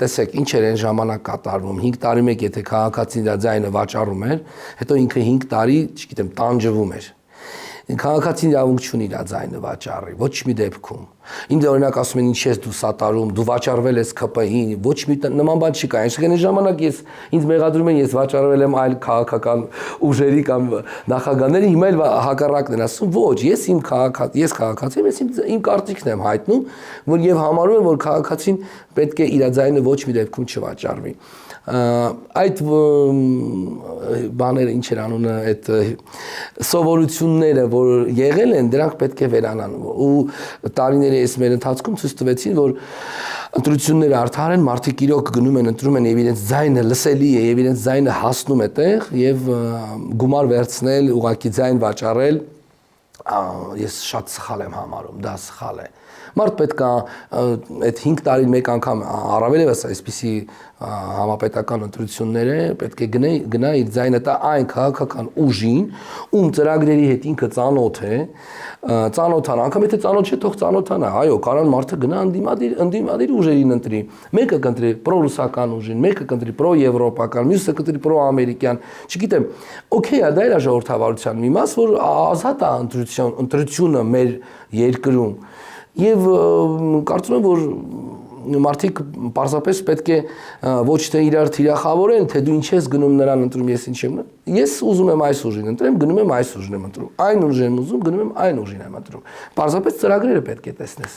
տեսեք, ինչ էր այն ժամանակ կատարվում, 5 տարի մեկ եթե քաղաքացին դա ձայնը վաճառում էր, հետո ինքը 5 տարի, չգիտեմ, տանջվում էր։ Քաղաքացին իրավունք չունի իր ձայնը վաճառի, ոչ մի դեպքում։ Ինձ օրինակ ասում են ինչ ես դու սատարում, դու վաճառվել ես ԿՊ-ին, ոչ մի նման բան չի կա։ Այսինքն այն ժամանակ ինձ մեղադրում են ես վաճառվել եմ այլ քաղաքական ուժերի կամ նախագահների, հիմա էլ հակառակն են ասում, ոչ, ես քաղաքացի եմ, ես իմ կարծիքն եմ հայտնում, որ եւ համարում եմ, որ քաղաքացին պետք է իր ձայնը ոչ մի դեպքում չվաճառվի։ Այդ բաները ինչ էր անունը, այդ սովորությունները, որ եղել են, դրանք պետք է վերանան ու տարիների այս մեր ընթացքում ցույց տվեցին, որ ընտրությունները արդար են, մարդիկ իրոք գնում են, ընտրում են եւ իրենց ձայնը լսելի է եւ իրենց ձայնը հասնում է տեղ եւ գումար վերցնել, ուղղակի ձայն վաճառել, ես շատ սխալ եմ համարում, դա սխալ է։ Մարդ պետք է այդ 5 տարին մեկ անգամ առավել եւս այսպիսի համապետական ընտրությունները պետք է գնա իր ձայնը տա այն քաղաքական ուժին, ում ծրագրերի հետ ինքը ծանոթ է, ծանոթանա, անգամ եթե ծանոթ չէ, թող ծանոթանա, այո, կարան մարդը գնա ընդդիմադիր ուժերին ընտրի, մեկը կընտրի պրոռուսական ուժին, մեկը կընտրի պրոեվրոպական, մյուսը կընտրի պրոամերիկյան, չգիտեմ, օքեյ է, դա էլ է ժողովրդավարության մի մաս, որ ազատ է ընտրությունը մեր երկրում, եւ կարծում եմ, որ մարդիկ պարզապես պետք է ոչ թե իրար թիրախավորեն, թե դու ինչ ես գնում նրան ընտրում, ես ինչ եմ։ Ես ուզում եմ այս ուժին ընտրեմ, գնում եմ այս ուժին եմ ընտրում։ Այն ուժին եմ ուզում, գնում եմ այն ուժին եմ ընտրում։ Պարզապես ծրագրերը պետք է տեսնես։